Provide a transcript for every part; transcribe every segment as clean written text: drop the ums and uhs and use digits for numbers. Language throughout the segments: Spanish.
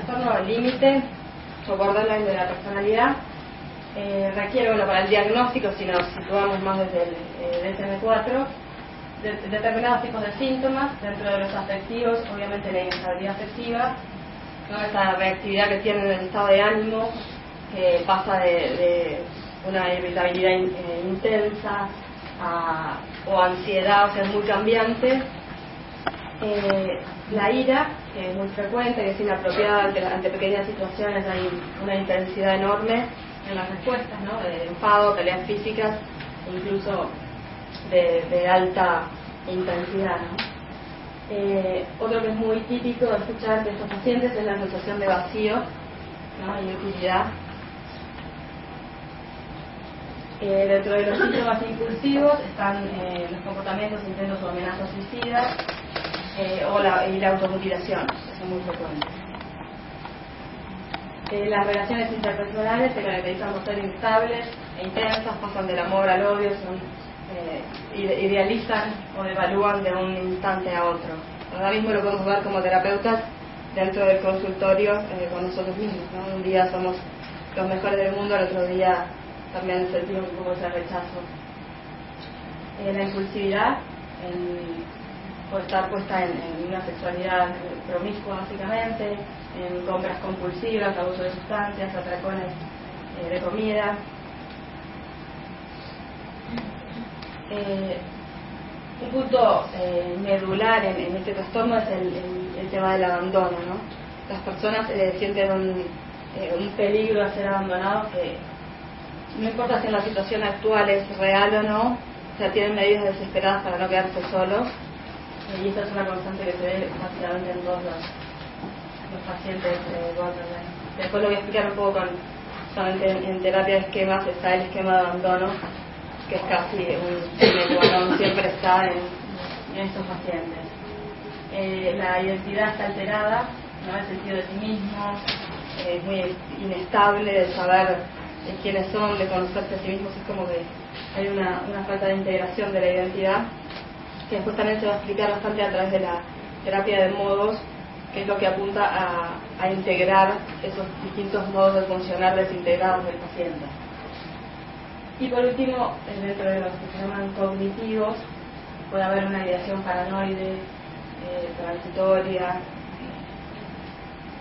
trastorno límite o borderline de la personalidad requiere, bueno, para el diagnóstico, si nos situamos más desde el DSM-4, determinados tipos de síntomas. Dentro de los afectivos, obviamente la inestabilidad afectiva, ¿no? Esa reactividad que tienen en el estado de ánimo, que pasa de una irritabilidad intensa o ansiedad, o sea, es muy cambiante. La ira, que es muy frecuente, que es inapropiada ante pequeñas situaciones, hay una intensidad enorme en las respuestas, ¿no? De enfado, peleas físicas, incluso de alta intensidad, ¿no? Otro que es muy típico de escuchar de estos pacientes es la sensación de vacío, ¿no? Y utilidad. Dentro de los síntomas impulsivos están los comportamientos, intentos o amenazas suicidas, y la automutilación, eso es muy frecuente. Las relaciones interpersonales se caracterizan por ser instables e intensas, pasan del amor al odio, idealizan o evalúan de un instante a otro. Ahora mismo lo podemos ver como terapeutas dentro del consultorio con nosotros mismos, ¿no? Un día somos los mejores del mundo, al otro día también sentimos un poco ese rechazo. La impulsividad puede estar puesta en una sexualidad promiscua, básicamente, en compras compulsivas, abuso de sustancias, atracones de comida. Un punto medular en este trastorno es el tema del abandono, ¿no? Las personas sienten un peligro a ser abandonados, que no importa si en la situación actual es real o no, o sea, tienen medidas desesperadas para no quedarse solos, y esta es una constante que se ve básicamente en todos los pacientes borderline. Después lo voy a explicar un poco solamente en terapia de esquemas. Está el esquema de abandono, que es casi un sine qua non, siempre está en estos pacientes. La identidad está alterada, ¿no? El sentido de sí mismo es muy inestable, de saber quiénes son, de conocerse a sí mismos. Es como que hay una falta de integración de la identidad, que después también se va a explicar bastante a través de la terapia de modos, que es lo que apunta a integrar esos distintos modos de funcionar desintegrados del paciente. Y por último, dentro de los que se llaman cognitivos, puede haber una ideación paranoide, transitoria,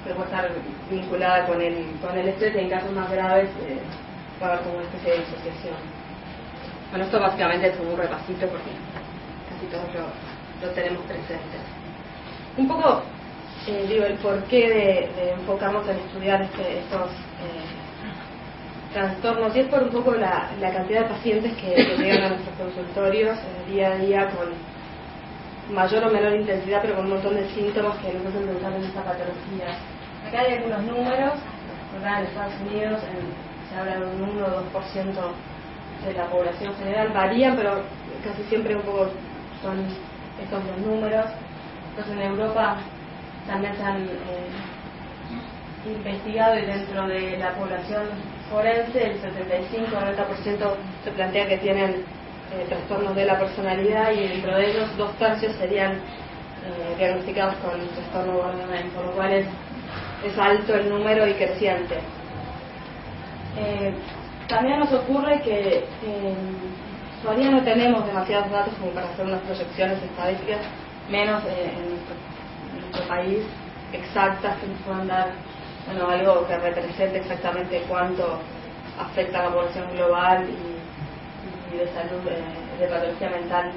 que puede estar vinculada con el estrés, y en casos más graves puede haber como una especie de disociación. Bueno, esto básicamente es un repasito porque casi todos lo tenemos presentes. Un poco, el porqué de enfocarnos en estudiar estos trastornos, y es por un poco la cantidad de pacientes que llegan a nuestros consultorios día a día con mayor o menor intensidad, pero con un montón de síntomas que nos hacen pensar en esta patología. Acá hay algunos números, ¿verdad? En Estados Unidos se habla de un 1 o 2% de la población general, varían, pero casi siempre un poco son estos los números. Entonces en Europa también se han investigado, y dentro de la población forense el 75-90% se plantea que tienen trastornos de la personalidad, y dentro de ellos 2/3 serían diagnosticados con trastorno borderline, por lo cual es alto el número y creciente. También nos ocurre que todavía no tenemos demasiados datos como para hacer unas proyecciones estadísticas, menos en nuestro país, exactas, que nos puedan dar algo que represente exactamente cuánto afecta a la población global y de salud, de patología mental,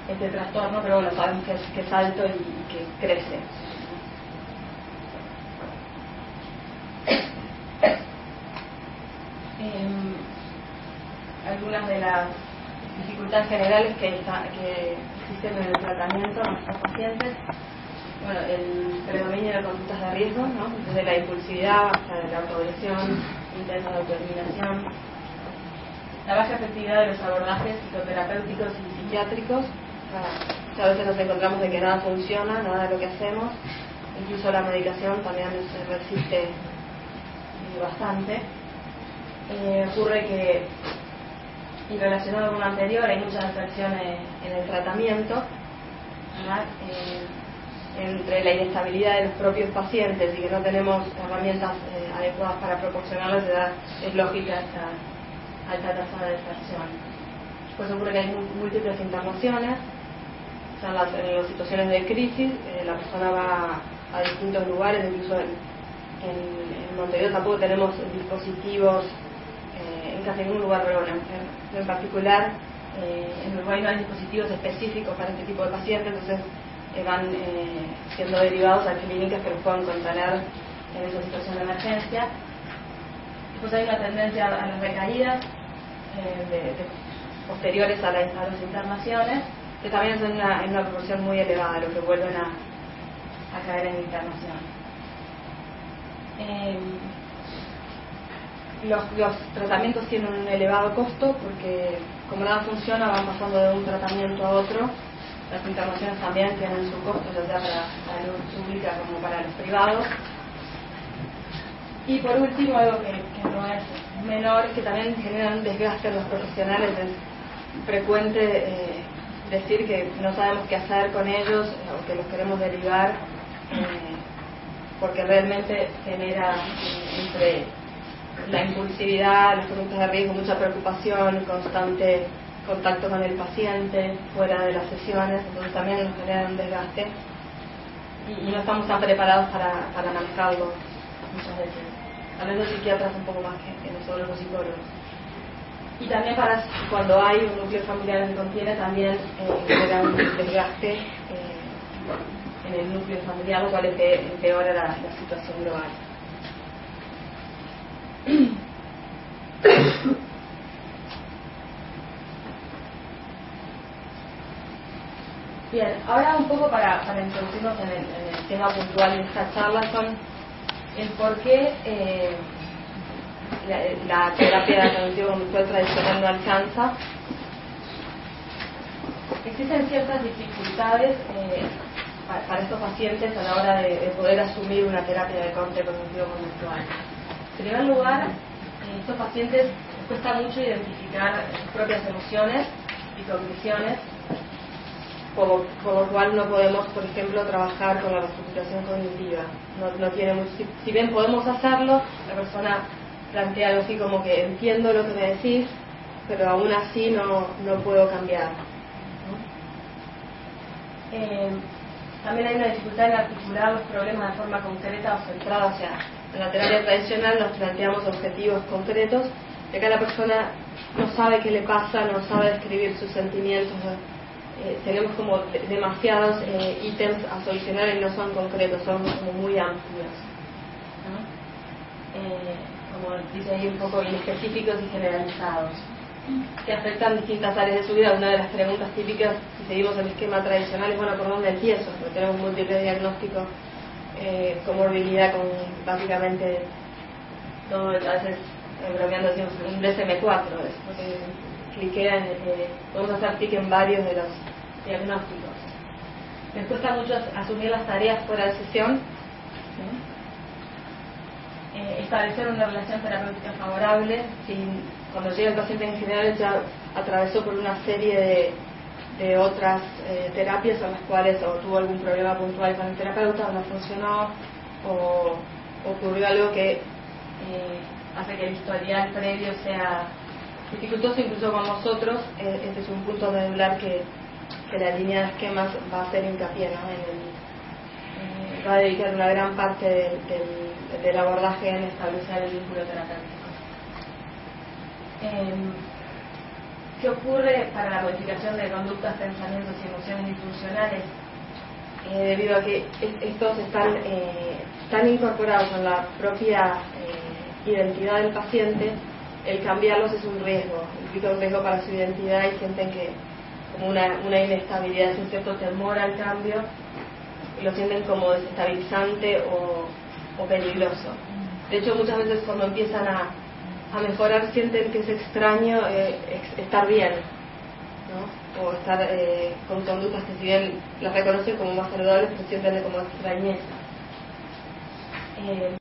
este trastorno, pero bueno, sabemos que es alto y que crece. Algunas de las dificultades generales que existen en el tratamiento de nuestros pacientes: bueno, el predominio de conductas de riesgo, ¿no? Desde la impulsividad hasta la autoagresión, intentos de autoeliminación, la baja efectividad de los abordajes psicoterapéuticos y psiquiátricos. A veces nos encontramos de que nada funciona, nada de lo que hacemos, incluso la medicación también se resiste bastante. Ocurre que, y relacionado con lo anterior, hay mucha deserción en el tratamiento, ¿verdad? entre la inestabilidad de los propios pacientes y que no tenemos herramientas adecuadas para proporcionarles, es lógica esta alta tasa de deserción. Pues ocurre que hay múltiples internaciones, o sea, en las situaciones de crisis la persona va a distintos lugares, incluso en Montevideo tampoco tenemos dispositivos en casi ningún lugar, pero bueno, en particular en Uruguay no hay dispositivos específicos para este tipo de pacientes, entonces van siendo derivados a clínicas que los puedan controlar en esa situación de emergencia. Después hay una tendencia a las recaídas posteriores a las internaciones, que también es en una proporción muy elevada, lo que vuelven a caer en internación. Los tratamientos tienen un elevado costo porque como nada funciona van pasando de un tratamiento a otro. Las internaciones también tienen su costo, ya sea para la salud pública como para los privados. Y por último, algo que no es menor, que también genera un desgaste en los profesionales. Es frecuente decir que no sabemos qué hacer con ellos o que los queremos derivar porque realmente genera entre la impulsividad, las conductas de riesgo, mucha preocupación, constante contacto con el paciente fuera de las sesiones, entonces también nos genera un desgaste y no estamos tan preparados para manejarlo muchas veces. Tal vez los psiquiatras un poco más que nosotros los psicólogos. Y también para cuando hay un núcleo familiar que contiene, también genera un desgaste en el núcleo familiar, lo cual empeora la situación global. Bien, ahora un poco para introducirnos en el tema puntual de esta charla son el por qué la terapia cognitivo-conductual tradicional no alcanza. Existen ciertas dificultades para estos pacientes a la hora de poder asumir una terapia de corte cognitivo-conductual. En primer lugar, estos pacientes les cuesta mucho identificar sus propias emociones y cogniciones, por lo cual no podemos, por ejemplo, trabajar con la reestructuración cognitiva. No tiene mucho, si bien podemos hacerlo, la persona plantea algo así como que entiendo lo que me decís, pero aún así no puedo cambiar, ¿no? También hay una dificultad en articular los problemas de forma concreta o centrada. O sea, en la terapia tradicional nos planteamos objetivos concretos, y acá la persona no sabe qué le pasa, no sabe describir sus sentimientos. Tenemos como demasiados ítems a solucionar y no son concretos, son como muy amplios, ¿no? Como dice ahí, un poco inespecíficos y generalizados, que afectan distintas áreas de su vida. Una de las preguntas típicas, si seguimos el esquema tradicional, es bueno, ¿por dónde empiezo? Porque tenemos múltiples diagnósticos, comorbilidad con básicamente todo, a veces bromeando decimos un DSM-4, porque cliquean, podemos hacer clic en varios de los diagnósticos. Les cuesta mucho asumir las tareas fuera de sesión, ¿sí? Establecer una relación terapéutica favorable. Cuando llega el paciente en general ya atravesó por una serie de otras terapias en las cuales o tuvo algún problema puntual con el terapeuta o no funcionó, o ocurrió algo que hace que el historial previo sea dificultoso incluso con nosotros. Este es un punto medular que la línea de esquemas va a hacer hincapié, ¿no? Va a dedicar una gran parte del abordaje en establecer el vínculo terapéutico. ¿Qué ocurre para la modificación de conductas, pensamientos y emociones disfuncionales? Debido a que estos están incorporados en la propia identidad del paciente, el cambiarlos es un riesgo, implica un riesgo para su identidad y sienten que como una inestabilidad, es un cierto temor al cambio y lo sienten como desestabilizante o peligroso. De hecho, muchas veces cuando empiezan a mejorar sienten que es extraño estar bien, ¿no? O estar con conductas que si bien las reconocen como más saludables, pero sienten como extrañeza.